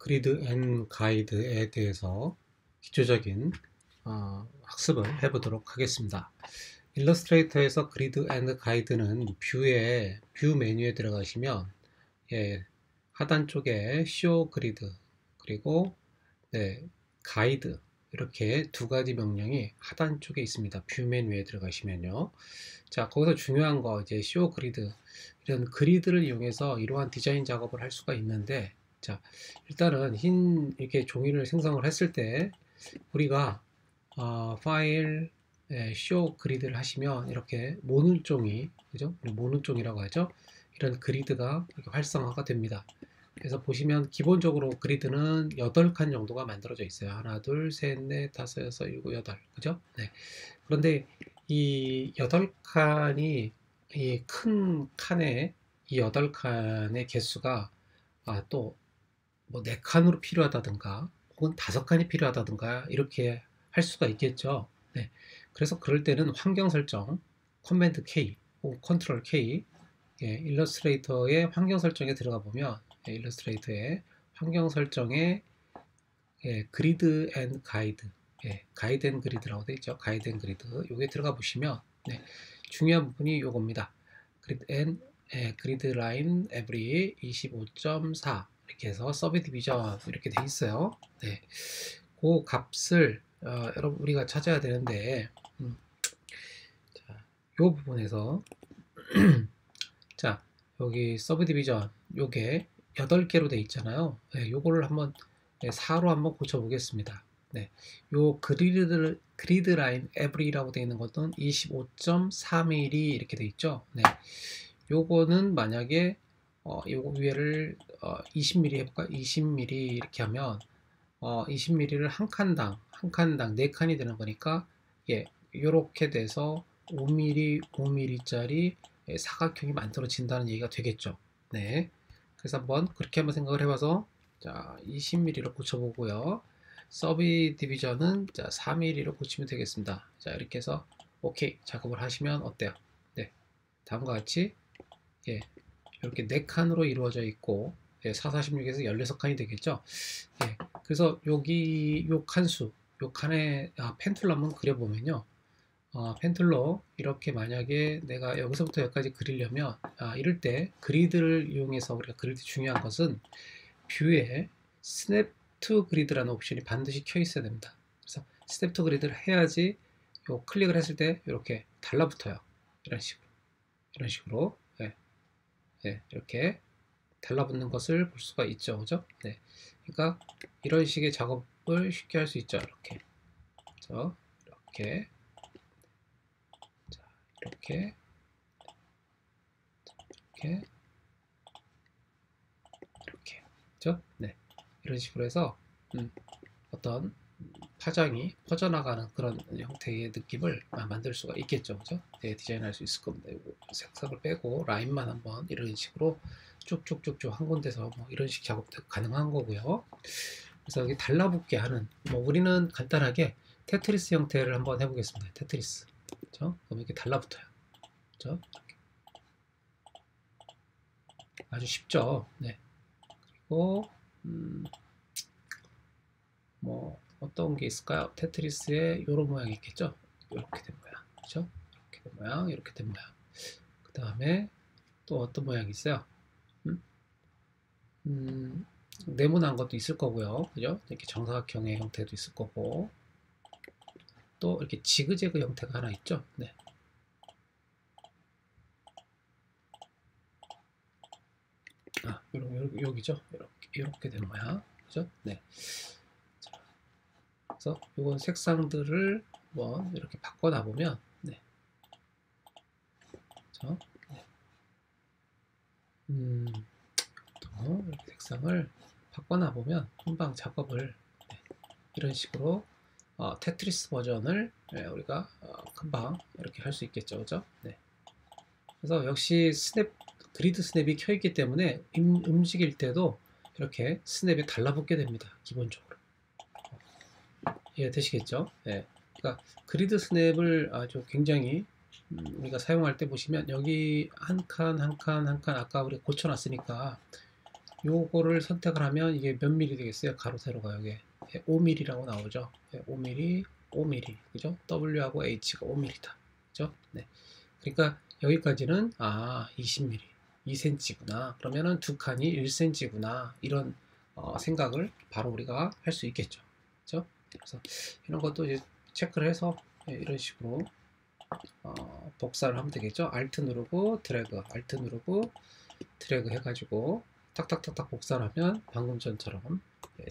그리드 앤 가이드에 대해서 기초적인 학습을 해보도록 하겠습니다. 일러스트레이터에서 그리드 앤 가이드는 뷰 메뉴에 들어가시면 하단 쪽에 쇼 그리드 그리고 가이드 이렇게 두 가지 명령이 하단 쪽에 있습니다. 뷰 메뉴에 들어가시면요. 자, 거기서 중요한 거 이제 쇼 그리드 이런 그리드를 이용해서 이러한 디자인 작업을 할 수가 있는데, 자, 일단은 이렇게 종이를 생성을 했을 때 우리가 파일 쇼 그리드를 하시면 이렇게 모눈종이, 그죠? 모눈종이라고 하죠. 이런 그리드가 이렇게 활성화가 됩니다. 그래서 보시면 기본적으로 그리드는 8칸 정도가 만들어져 있어요. 하나, 둘, 셋, 넷, 다섯, 여섯, 일곱, 여덟. 그죠? 네. 그런데 이 8칸이 이 큰 칸에 이 8칸의 개수가 또 뭐 4칸으로 필요하다든가 혹은 5칸이 필요하다든가 이렇게 할 수가 있겠죠. 네. 그래서 그럴 때는 환경 설정, 커맨드 K 혹은 컨트롤 K, 일러스트레이터의 환경 설정에 들어가 보면 일러스트레이터의 환경 설정에 그리드 앤 가이드, 가이드 앤 그리드라고 되어 있죠. 가이드 앤 그리드. 요게 들어가 보시면 중요한 부분이 요겁니다. 그리드 라인 에브리 25.4 이렇게 해서 서브 디비전 이렇게 돼 있어요. 네. 그 값을 여러분 우리가 찾아야 되는데, 자, 요 부분에서 자, 여기 서브 디비전 요게 8개로 돼 있잖아요. 요거를 한번 4로 한번 고쳐 보겠습니다. 네. 요 그리드 라인 에브리라고 되어 있는 것은 25.3mm 이렇게 돼 있죠. 네. 요거는 만약에 요거 위에를 20mm 해볼까? 20mm 이렇게 하면 20mm를 한 칸당 4칸이 되는 거니까 요렇게 돼서 5mm 5mm짜리 사각형이 만들어진다는 얘기가 되겠죠. 네. 그래서 그렇게 한번 생각을 해봐서, 자, 20mm로 고쳐보고요. 서브 디비전은 자 4mm로 고치면 되겠습니다. 자, 이렇게 해서 오케이 작업을 하시면 어때요? 네. 다음과 같이 이렇게 4칸으로 이루어져 있고 4, 46에서 16칸이 되겠죠. 그래서 여기 요 칸수, 요 칸에 펜툴로 한번 그려보면요. 펜툴로 이렇게 만약에 내가 여기서부터 여기까지 그리려면 이럴 때 그리드를 이용해서 우리가 그릴 때 중요한 것은 뷰에 스냅 투 그리드라는 옵션이 반드시 켜 있어야 됩니다. 그래서 스냅 투 그리드를 해야지 요 클릭을 했을 때 이렇게 달라붙어요. 이런 식으로 이렇게 달라붙는 것을 볼 수가 있죠. 그죠? 네. 그러니까 이런 식의 작업을 쉽게 할 수 있죠. 이렇게. 그래서 이렇게. 자, 이렇게. 이렇게. 이렇게. 그죠? 네. 이런 식으로 해서 어떤 파장이 퍼져나가는 그런 형태의 느낌을 만들 수가 있겠죠. 그죠? 네, 디자인할 수 있을 겁니다. 이거 색상을 빼고 라인만 한번 이런 식으로 쭉쭉쭉쭉 한 군데서 뭐 이런 식 작업도 가능한 거고요. 그래서 여기 달라붙게 하는, 뭐 우리는 간단하게 테트리스 형태를 한번 해보겠습니다. 테트리스. 그렇죠? 그럼 이렇게 달라붙어요. 그렇죠? 아주 쉽죠. 네. 그리고 뭐 어떤 게 있을까요? 테트리스에 이런 모양이 있겠죠. 이렇게 된 모양, 그렇죠? 이렇게 된 모양, 이렇게 된 모양. 그 다음에 또 어떤 모양이 있어요? 네모난 것도 있을 거고요, 그죠? 이렇게 정사각형의 형태도 있을 거고, 또 이렇게 지그재그 형태가 하나 있죠. 네. 여기죠. 이렇게 된 모양, 그죠? 네. 자, 그래서 이건 색상들을 뭐 이렇게 바꿔 놔보면, 네. 그렇죠? 네. 또 이렇게 색상을 바꿔 놔보면 금방 작업을 이런 식으로 테트리스 버전을 우리가 금방 이렇게 할 수 있겠죠, 그죠? 네. 그래서 역시 그리드 스냅이 켜 있기 때문에 움직일 때도 이렇게 스냅이 달라붙게 됩니다, 기본적으로. 이해되시겠죠? 네. 그러니까 그리드 스냅을 아주 굉장히 우리가 사용할 때 보시면 여기 한 칸, 한 칸, 한 칸 아까 우리가 고쳐놨으니까 요거를 선택을 하면 이게 몇 미리 되겠어요? 가로 세로가 여기 5mm라고 나오죠. 5mm, 5mm, 그죠? W하고 H가 5mm다, 그죠? 네. 그러니까 여기까지는 20mm, 2cm구나. 그러면은 두 칸이 1cm구나. 이런 생각을 바로 우리가 할 수 있겠죠, 그죠? 그래서 이런 것도 이제 체크를 해서 이런 식으로 복사를 하면 되겠죠. Alt 누르고 드래그, Alt 누르고 드래그 해가지고 탁탁탁탁 복사를 하면 방금 전처럼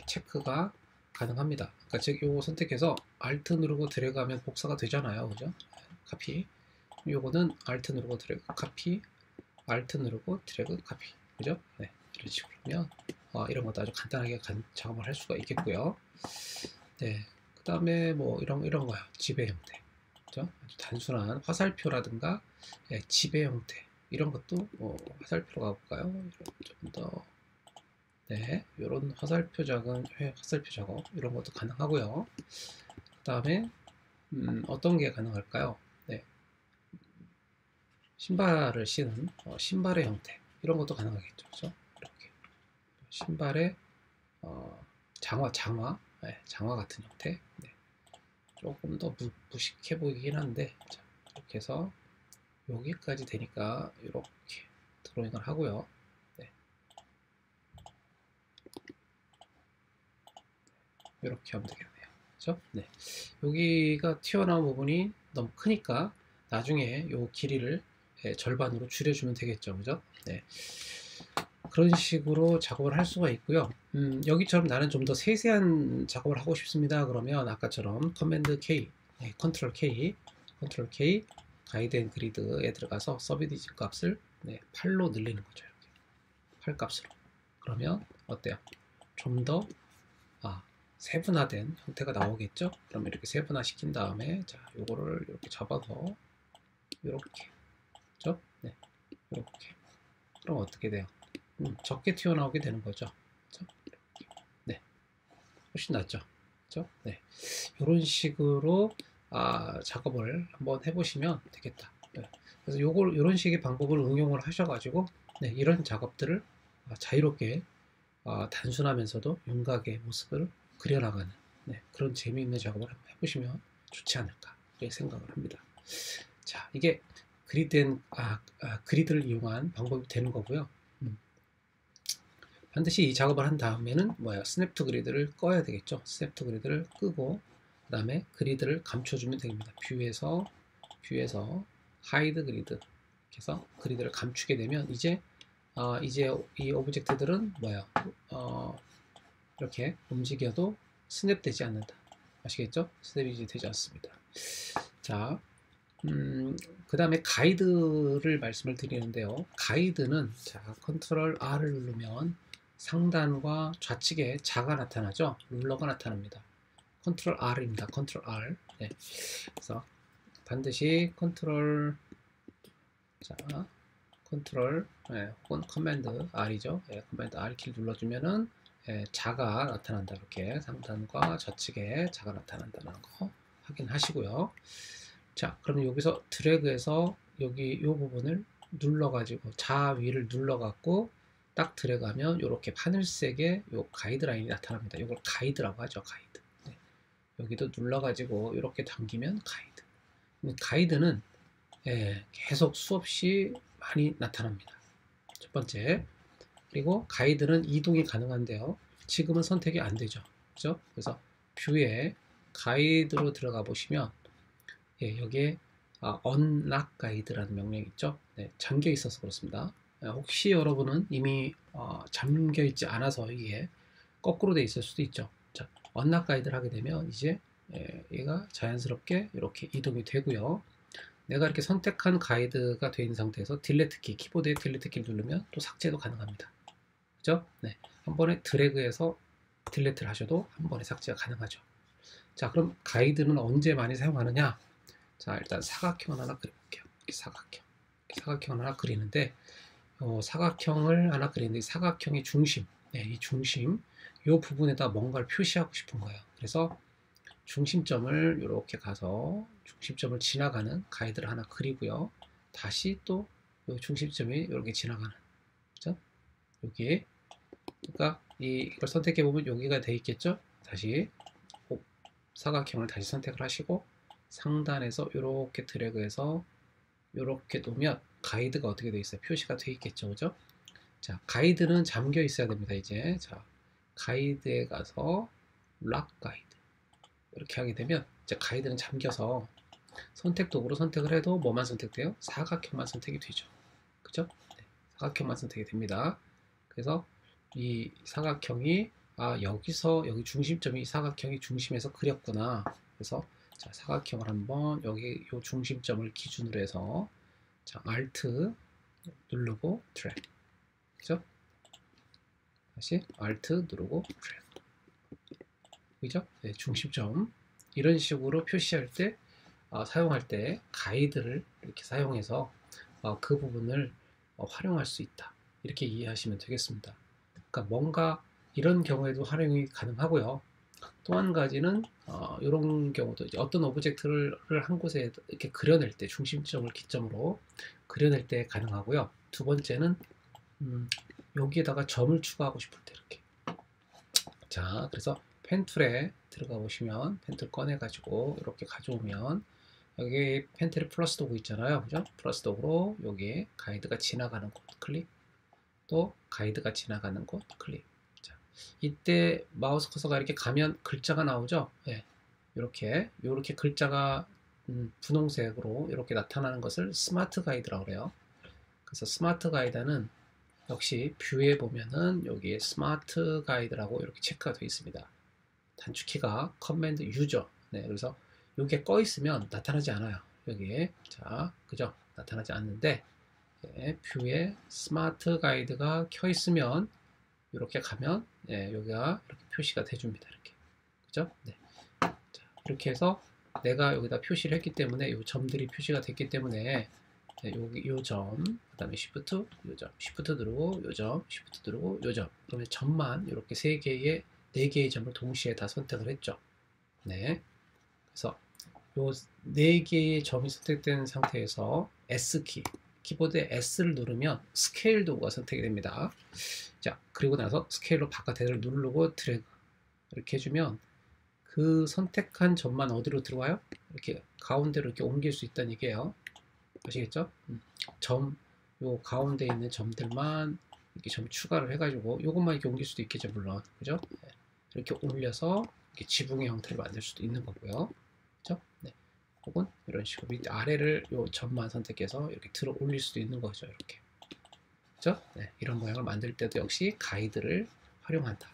체크가 가능합니다. 그러니까 즉 요거 선택해서 Alt 누르고 드래그 하면 복사가 되잖아요, 그죠? 카피. 요거는 Alt 누르고 드래그 카피, Alt 누르고 드래그 카피, 그죠? 네, 이런 식으로 하면 이런 것도 아주 간단하게 작업을 할 수가 있겠고요. 네, 그 다음에 뭐 이런 거요. 지배 형태, 그죠? 아주 단순한 화살표라든가 지배 형태 이런 것도 화살표로 가볼까요? 좀 더, 네, 이런 화살표 작업 이런 것도 가능하고요. 그 다음에 어떤 게 가능할까요? 네, 신발을 신은 신발의 형태 이런 것도 가능하겠죠, 그죠? 이렇게 신발의 장화, 네, 장화 같은 형태. 네, 조금 더 무식해 보이긴 한데, 자, 이렇게 해서 여기까지 되니까 이렇게 드로잉을 하고요. 네, 이렇게 하면 되겠네요, 그죠? 네, 여기가 튀어나온 부분이 너무 크니까 나중에 요 길이를 절반으로 줄여주면 되겠죠, 그죠? 네, 그런 식으로 작업을 할 수가 있고요. 여기처럼 나는 좀 더 세세한 작업을 하고 싶습니다. 그러면 아까처럼 커맨드 K, 컨트롤 K, 컨트롤 K, 가이드 앤 그리드에 들어가서 서비디지 값을 8로 늘리는 거죠. 이렇게 8 값으로. 그러면 어때요? 좀 더 세분화된 형태가 나오겠죠? 그러면 이렇게 세분화 시킨 다음에 자, 요거를 이렇게 잡아서 이렇게, 그죠? 네, 이렇게. 그럼 어떻게 돼요? 적게 튀어나오게 되는 거죠. 그렇죠? 네, 훨씬 낫죠. 그렇죠? 네, 이런 식으로 작업을 한번 해보시면 되겠다. 네. 그래서 이런 식의 방법을 응용을 하셔가지고 이런 작업들을 자유롭게 단순하면서도 윤곽의 모습을 그려나가는 그런 재미있는 작업을 한번 해보시면 좋지 않을까 이렇게 생각을 합니다. 자, 이게 그리드를 이용한 방법이 되는 거고요. 반드시 이 작업을 한 다음에는 스냅 투 그리드를 꺼야 되겠죠. 스냅 투 그리드를 끄고 그 다음에 그리드를 감춰주면 됩니다. 뷰에서 하이드 그리드 이렇게 해서 그리드를 감추게 되면 이제 이 오브젝트들은 이렇게 움직여도 스냅되지 않는다. 아시겠죠? 스냅이 되지 않습니다. 자, 그 다음에 가이드를 말씀을 드리는데요. 가이드는 자, 컨트롤 R을 누르면 상단과 좌측에 자가 나타나죠. 룰러가 나타납니다. 컨트롤 R입니다. 컨트롤 R. 네. 그래서 반드시 컨트롤 혹은 커맨드 R이죠. 커맨드 R 키 눌러주면은 자가 나타난다. 이렇게 상단과 좌측에 자가 나타난다는 거 확인하시고요. 자, 그럼 여기서 드래그해서 여기 이 부분을 눌러가지고 위를 눌러갖고 딱 들어가면 이렇게 하늘색의 요 가이드라인이 나타납니다. 이걸 가이드라고 하죠. 가이드. 네. 여기도 눌러가지고 이렇게 당기면 가이드. 가이드는 계속 수없이 많이 나타납니다. 첫 번째. 그리고 가이드는 이동이 가능한데요. 지금은 선택이 안 되죠. 그죠? 그래서 뷰에 가이드로 들어가 보시면 여기에 unlock 가이드라는 명령이 있죠. 네, 잠겨 있어서 그렇습니다. 혹시 여러분은 이미 잠겨 있지 않아서 이게 거꾸로 돼 있을 수도 있죠. 자, unlock 가이드를 하게 되면 이제 얘가 자연스럽게 이렇게 이동이 되고요. 내가 이렇게 선택한 가이드가 된 있는 상태에서 딜레트 키, 키보드에 딜레트 키를 누르면 또 삭제도 가능합니다. 그죠? 네, 한 번에 드래그해서 딜레트를 하셔도 한 번에 삭제가 가능하죠. 자, 그럼 가이드는 언제 많이 사용하느냐? 자, 일단 사각형을 하나 그려볼게요. 이렇게 사각형을 하나 그리는데 사각형을 하나 그리는데 사각형의 중심, 이 중심 이 부분에다 뭔가를 표시하고 싶은 거예요. 그래서 중심점을 이렇게 가서 중심점을 지나가는 가이드를 하나 그리고요. 다시 또 이 중심점이 이렇게 지나가는, 그죠? 여기에 그러니까 이걸 선택해 보면 여기가 돼 있겠죠. 다시 사각형을 다시 선택을 하시고 상단에서 이렇게 드래그해서 이렇게 놓으면 가이드가 어떻게 돼 있어요? 표시가 돼 있겠죠, 그죠? 자, 가이드는 잠겨 있어야 됩니다. 이제 자, 가이드에 가서 락 가이드 이렇게 하게 되면 이제 가이드는 잠겨서 선택 도구로 선택을 해도 뭐만 선택돼요? 사각형만 선택이 되죠. 그죠? 네, 사각형만 선택이 됩니다. 그래서 이 사각형이 여기서 여기 중심점이 이 사각형이 중심에서 그렸구나. 그래서 자, 사각형을 한번 여기 요 중심점을 기준으로 해서 자, Alt 누르고 드래그. 그죠? 다시 Alt 누르고 드래그. 그죠? 네, 중심점 이런 식으로 표시할 때 사용할 때 가이드를 이렇게 사용해서 그 부분을 활용할 수 있다. 이렇게 이해하시면 되겠습니다. 그러니까 뭔가 이런 경우에도 활용이 가능하고요. 또 한 가지는 이런 경우도 이제 어떤 오브젝트를 한 곳에 이렇게 그려낼 때 중심점을 기점으로 그려낼 때 가능하고요. 두 번째는 여기에다가 점을 추가하고 싶을 때 이렇게. 자, 그래서 펜 툴에 들어가 보시면 펜 툴 꺼내 가지고 이렇게 가져오면 여기 펜 툴에 플러스 도구 있잖아요. 그죠? 플러스 도구로 여기에 가이드가 지나가는 곳 클릭, 또 가이드가 지나가는 곳 클릭. 자, 이때 마우스 커서가 이렇게 가면 글자가 나오죠. 예, 이렇게 글자가 분홍색으로 이렇게 나타나는 것을 스마트 가이드라고 그래요. 그래서 스마트 가이드는 역시 뷰에 보면은 여기에 스마트 가이드라고 이렇게 체크가 되어 있습니다. 단축키가 커맨드 유저. 네, 그래서 이게 꺼 있으면 나타나지 않아요. 여기에 자, 그죠? 나타나지 않는데 예, 뷰에 스마트 가이드가 켜 있으면 이렇게 가면 예, 여기가 이렇게 표시가 돼줍니다. 이렇게 그죠? 네. 자, 이렇게 해서 내가 여기다 표시를 했기 때문에 이 점들이 표시가 됐기 때문에 네, 여기 요 점, 그다음에 Shift, 요 점, Shift 누르고 요 점, Shift 누르고 요 점. 그러면 점만 이렇게 네 개의 점을 동시에 다 선택을 했죠. 네. 그래서 요 네 개의 점이 선택된 상태에서 S키, 키보드에 S를 누르면 스케일 도구가 선택이 됩니다. 자, 그리고 나서 스케일로 바깥에를 누르고 드래그 이렇게 해주면 그 선택한 점만 어디로 들어와요? 이렇게 가운데로 이렇게 옮길 수 있다는 얘기예요. 아시겠죠? 요 가운데 있는 점들만 이렇게 점 추가를 해가지고 요것만 이렇게 옮길 수도 있겠죠, 물론. 그죠? 네. 이렇게 올려서 이렇게 지붕의 형태를 만들 수도 있는 거고요. 그죠? 네. 혹은 이런 식으로 밑 아래를 요 점만 선택해서 이렇게 들어 올릴 수도 있는 거죠, 이렇게. 그죠? 네. 이런 모양을 만들 때도 역시 가이드를 활용한다.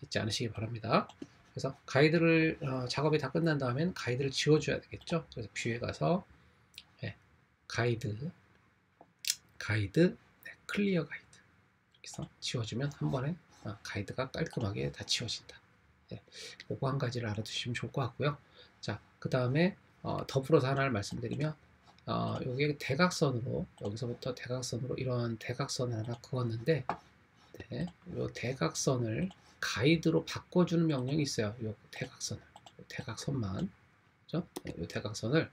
잊지 않으시기 바랍니다. 그래서 가이드를 작업이 다 끝난 다음엔 가이드를 지워줘야 되겠죠. 그래서 뷰에 가서 가이드, 네, 클리어 가이드 이렇게 해서 지워주면 한 번에 가이드가 깔끔하게 다 지워진다. 네, 그거 한 가지를 알아두시면 좋을 것 같고요. 자, 그 다음에 더불어서 하나를 말씀드리면 여기 대각선으로 여기서부터 대각선으로 이런 대각선을 하나 그었는데 네, 이 대각선을 가이드로 바꿔주는 명령이 있어요. 이 대각선만 그죠? 네, 이 대각선을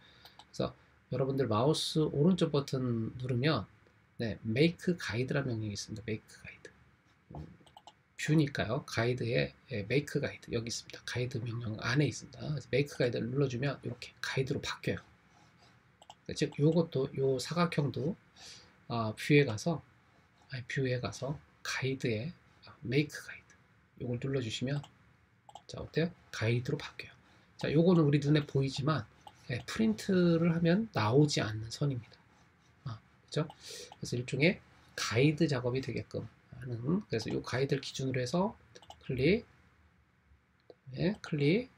그래서 여러분들 마우스 오른쪽 버튼 누르면 네, make 가이드라는 명령이 있습니다. make 가이드. 뷰니까요. 가이드에 make 가이드 여기 있습니다. 가이드 명령 안에 있습니다. 그래서 make 가이드를 눌러주면 이렇게 가이드로 바뀌어요. 즉 요것도 요 사각형도 뷰에 가서 가이드에 make 가이드 요걸 눌러주시면 자 어때요? 가이드로 바뀌어요. 자 요거는 우리 눈에 보이지만 프린트를 하면 나오지 않는 선입니다. 그죠? 그래서 일종의 가이드 작업이 되게끔 하는 그래서 이 가이드를 기준으로 해서 클릭, 네, 클릭,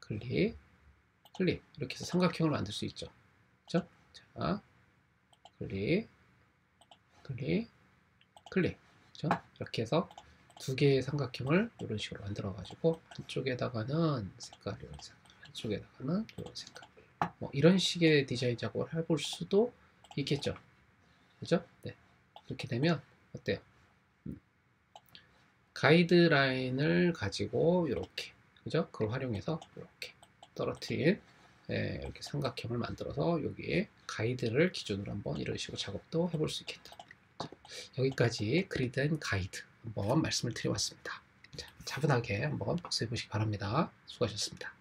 이렇게 해서 삼각형을 만들 수 있죠. 그죠? 자, 클릭, 그죠? 이렇게 해서 두 개의 삼각형을 이런 식으로 만들어 가지고 한쪽에다가는 색깔, 이런 색깔, 한쪽에다가는 이런 색깔. 뭐 이런 식의 디자인 작업을 해볼 수도 있겠죠. 그죠? 네. 이렇게 되면 어때요? 가이드라인을 가지고 이렇게 그죠? 그걸 활용해서 이렇게 떨어뜨린 이렇게 삼각형을 만들어서 여기에 가이드를 기준으로 한번 이런 식으로 작업도 해볼 수 있겠다. 여기까지 그리드 앤 가이드 한번 말씀을 드려봤습니다. 자, 차분하게 한번 복습해 보시기 바랍니다. 수고하셨습니다.